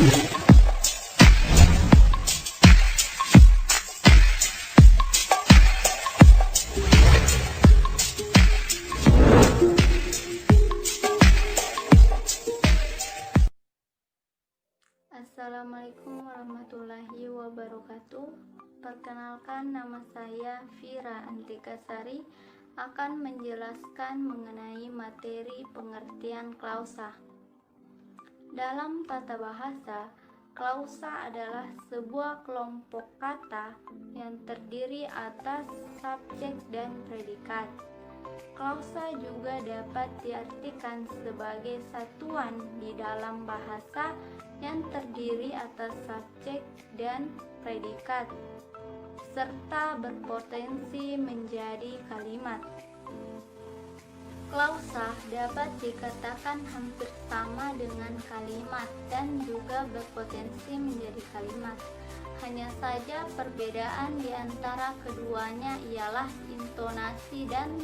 Assalamualaikum warahmatullahi wabarakatuh. Perkenalkan, nama saya Vira Antikasari akan menjelaskan mengenai materi pengertian klausa. Dalam tata bahasa, klausa adalah sebuah kelompok kata yang terdiri atas subjek dan predikat. Klausa juga dapat diartikan sebagai satuan di dalam bahasa yang terdiri atas subjek dan predikat, serta berpotensi menjadi kalimat. Klausa dapat dikatakan hampir sama dengan kalimat dan juga berpotensi menjadi kalimat. Hanya saja perbedaan di antara keduanya ialah intonasi dan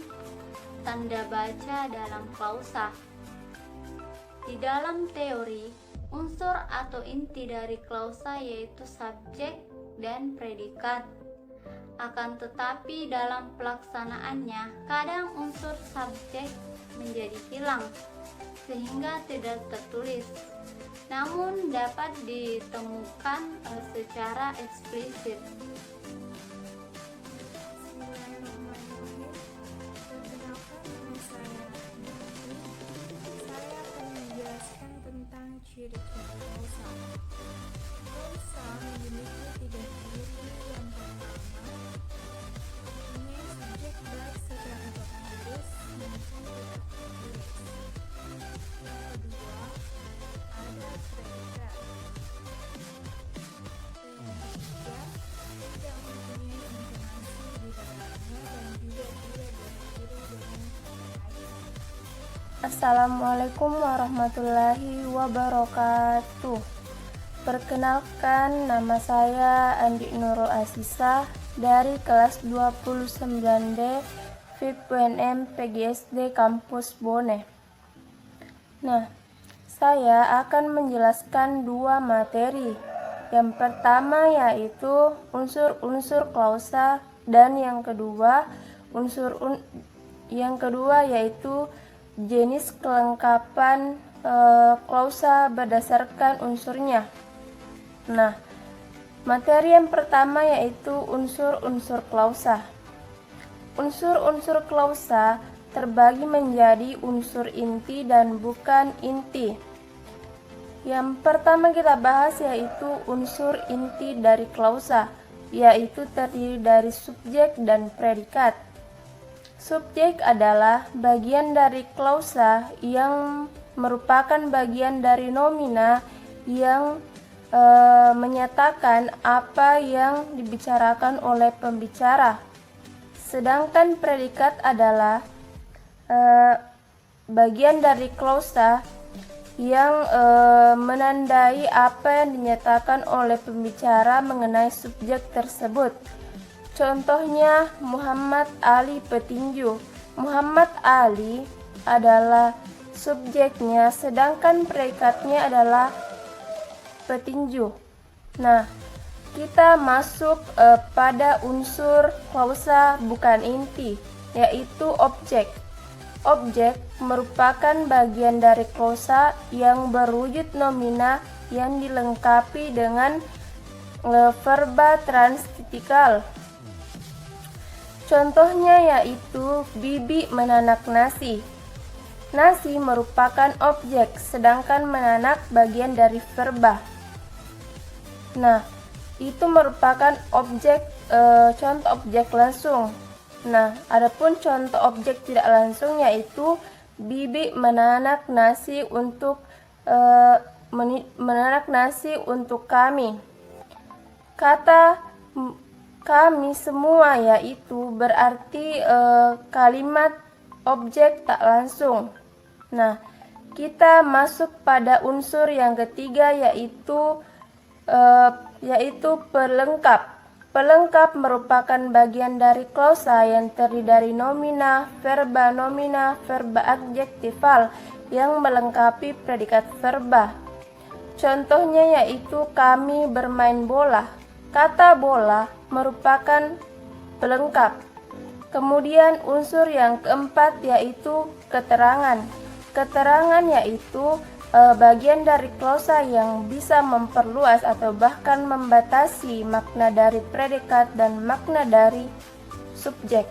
tanda baca dalam klausa. Di dalam teori, unsur atau inti dari klausa yaitu subjek dan predikat. Akan tetapi dalam pelaksanaannya, kadang unsur subjek menjadi hilang sehingga tidak tertulis, namun dapat ditemukan secara eksplisit. Ciri-ciri klausa. Klausa memiliki 3 ciri. Yang pertama, mempunyai subjek baik secara tertulis maupun tidak tertulis. Yang kedua, ada predikat. Yang ketiga, tidak mempunyai intonasi di dalamnya dan juga tidak berakhiri dengan kata. Assalamualaikum warahmatullahi wabarakatuh. Perkenalkan, nama saya Andi Nurul Asisah dari kelas 29D FIP UNM PGSD Kampus Bone. Nah, saya akan menjelaskan 2 materi. Yang pertama yaitu unsur-unsur klausa dan yang kedua yaitu jenis kelengkapan klausa berdasarkan unsurnya. Nah, materi yang pertama yaitu unsur-unsur klausa. Unsur-unsur klausa terbagi menjadi unsur inti dan bukan inti. Yang pertama kita bahas yaitu unsur inti dari klausa, yaitu terdiri dari subjek dan predikat. Subjek adalah bagian dari klausa yang merupakan bagian dari nomina yang menyatakan apa yang dibicarakan oleh pembicara. Sedangkan predikat adalah bagian dari klausa yang menandai apa yang dinyatakan oleh pembicara mengenai subjek tersebut. Contohnya Muhammad Ali petinju. Muhammad Ali adalah subjeknya, sedangkan predikatnya adalah petinju. Nah, kita masuk pada unsur klausa bukan inti, yaitu objek. Objek merupakan bagian dari klausa yang berwujud nomina yang dilengkapi dengan verba transitikal. Contohnya yaitu Bibi menanak nasi. Nasi merupakan objek, sedangkan menanak bagian dari verba. Nah, itu merupakan objek, contoh objek langsung. Nah, adapun contoh objek tidak langsung yaitu Bibi menanak nasi untuk kami. Kata kami semua yaitu berarti kalimat objek tak langsung. Nah, kita masuk pada unsur yang ketiga yaitu pelengkap. Pelengkap merupakan bagian dari klausa yang terdiri dari nomina, verba adjektifal yang melengkapi predikat verba. Contohnya yaitu kami bermain bola. Kata bola merupakan pelengkap. Kemudian unsur yang keempat yaitu keterangan. Keterangan yaitu bagian dari klausa yang bisa memperluas atau bahkan membatasi makna dari predikat dan makna dari subjek.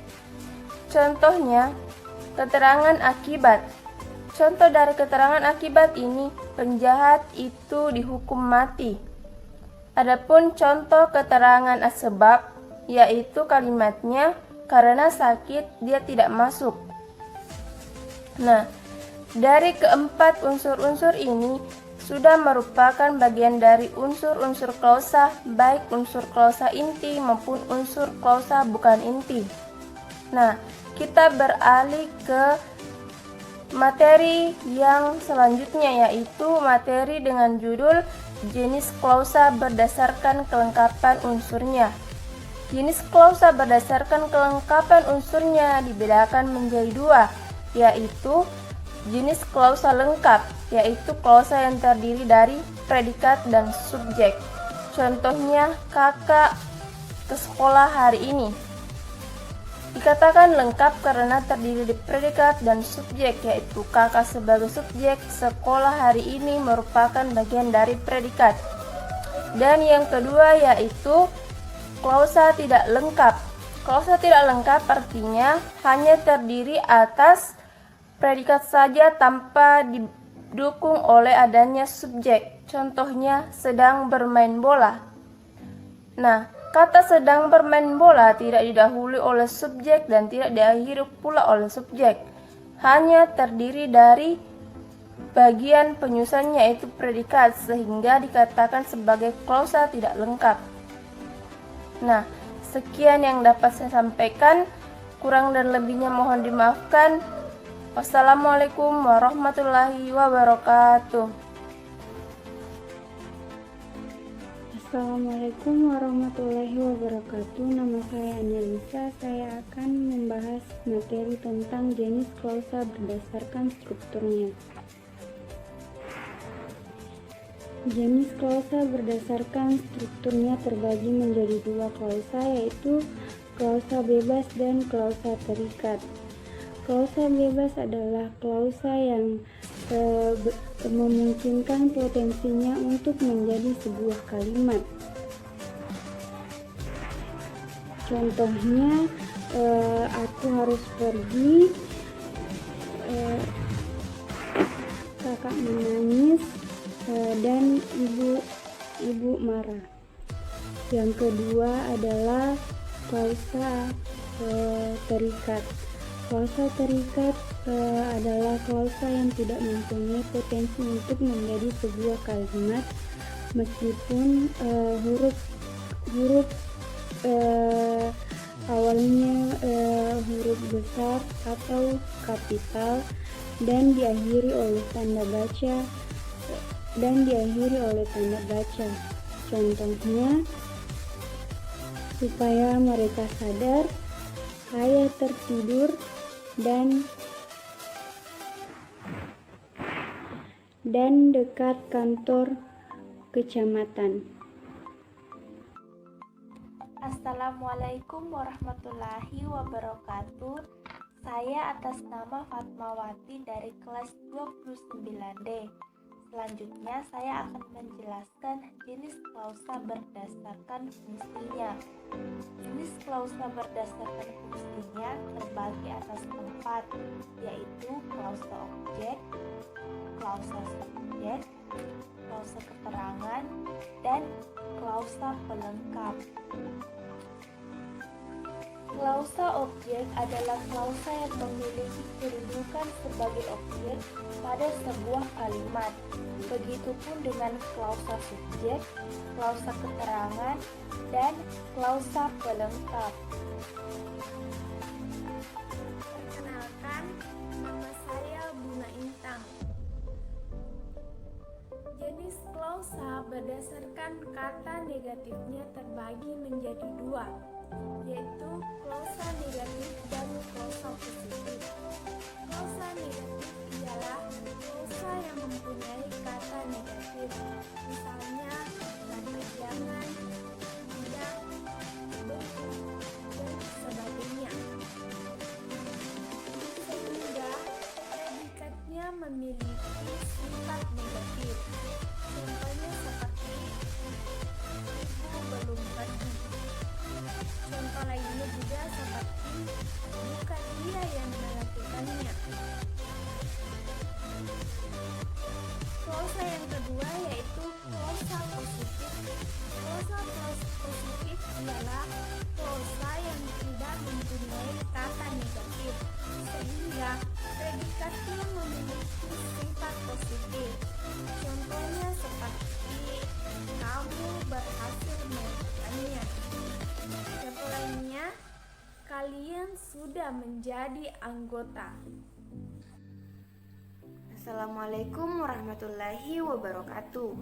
Contohnya, keterangan akibat. Contoh dari keterangan akibat ini, penjahat itu dihukum mati. Adapun contoh keterangan sebab, yaitu kalimatnya karena sakit dia tidak masuk. Nah, dari keempat unsur-unsur ini sudah merupakan bagian dari unsur-unsur klausa, baik unsur klausa inti maupun unsur klausa bukan inti. Nah, kita beralih ke materi yang selanjutnya, yaitu materi dengan judul jenis klausa berdasarkan kelengkapan unsurnya. Jenis klausa berdasarkan kelengkapan unsurnya dibedakan menjadi dua, yaitu jenis klausa lengkap, yaitu klausa yang terdiri dari predikat dan subjek. Contohnya, kakak ke sekolah hari ini. Dikatakan lengkap karena terdiri dari predikat dan subjek, yaitu kakak sebagai subjek, sekolah hari ini merupakan bagian dari predikat. Dan yang kedua yaitu klausa tidak lengkap. Klausa tidak lengkap artinya hanya terdiri atas predikat saja tanpa didukung oleh adanya subjek. Contohnya, sedang bermain bola. Nah, kata sedang bermain bola tidak didahului oleh subjek dan tidak diakhiri pula oleh subjek. Hanya terdiri dari bagian penyusunnya yaitu predikat, sehingga dikatakan sebagai klausa tidak lengkap. Nah, sekian yang dapat saya sampaikan. Kurang dan lebihnya mohon dimaafkan. Wassalamualaikum warahmatullahi wabarakatuh. Assalamualaikum warahmatullahi wabarakatuh. Nama saya Anelisa. Saya akan membahas materi tentang jenis klausa berdasarkan strukturnya. Jenis klausa berdasarkan strukturnya terbagi menjadi dua klausa, yaitu klausa bebas dan klausa terikat. Klausa bebas adalah klausa yang memungkinkan potensinya untuk menjadi sebuah kalimat. Contohnya, aku harus pergi, kakak menangis, dan ibu marah. Yang kedua adalah klausa terikat. Klausa terikat adalah klausa yang tidak mempunyai potensi untuk menjadi sebuah kalimat meskipun huruf awalnya huruf besar atau kapital dan diakhiri oleh tanda baca. Contohnya, supaya mereka sadar, saya tertidur dan dekat kantor kecamatan. Assalamualaikum warahmatullahi wabarakatuh. Saya atas nama Fatmawati dari kelas 29D. Selanjutnya saya akan menjelaskan jenis klausa berdasarkan fungsinya. Jenis klausa berdasarkan fungsinya terbagi atas 4, yaitu klausa objek, klausa subjek, klausa keterangan, dan klausa pelengkap. Klausa objek adalah klausa yang memiliki kedudukan sebagai objek pada sebuah kalimat. Begitupun dengan klausa subjek, klausa keterangan, dan klausa pelengkap. Perkenalkan, nama saya Bunga Intang. Jenis klausa berdasarkan kata negatifnya terbagi menjadi dua, yaitu klausa negatif dan klausa positif. Klausa negatif ialah klausa yang mempunyai kata negatif, klausa positif. Klausa positif ialah klausa yang tidak mempunyai kata negatif, sehingga predikatnya memiliki sifat positif. Contohnya seperti kamu berhasil melakukannya. Contoh lainnya, kalian sudah menjadi anggota. Assalamualaikum warahmatullahi wabarakatuh.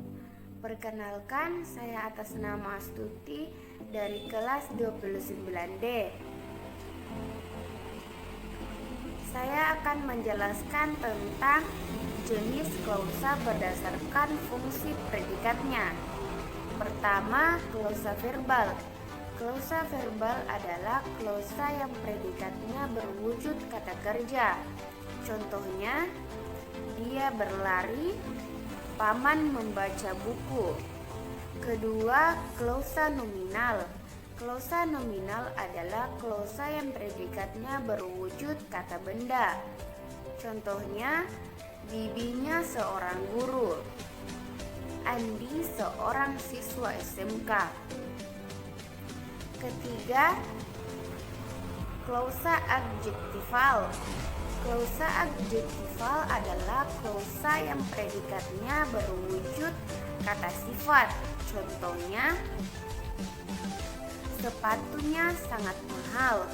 Perkenalkan, saya atas nama Astuti dari kelas 29D. Saya akan menjelaskan tentang jenis klausa berdasarkan fungsi predikatnya. Pertama, klausa verbal. Klausa verbal adalah klausa yang predikatnya berwujud kata kerja. Contohnya, dia berlari, paman membaca buku. Kedua, klausa nominal. Klausa nominal adalah klausa yang predikatnya berwujud kata benda. Contohnya, bibinya seorang guru. Andi seorang siswa SMK. Ketiga, klausa adjektival. Klausa adjektival adalah klausa yang predikatnya berwujud kata sifat. Contohnya, sepatunya sangat mahal.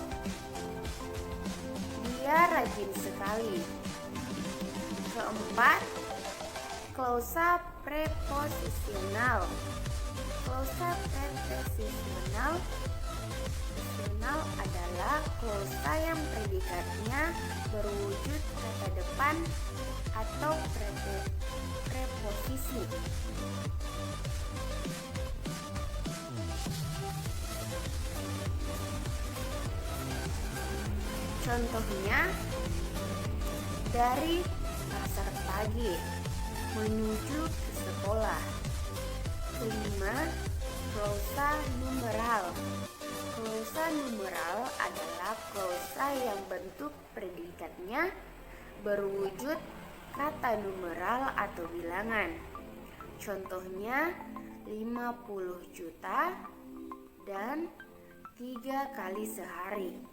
Dia rajin sekali. Keempat, klausa preposisional. Klausa preposisional adalah klausa yang predikatnya berwujud kata depan atau preposisi. Contohnya, dari pasar pagi menuju ke sekolah. Kelima, klausa numeral. Klausa numeral adalah klausa yang bentuk predikatnya berwujud kata numeral atau bilangan. Contohnya 50 juta dan 3 kali sehari.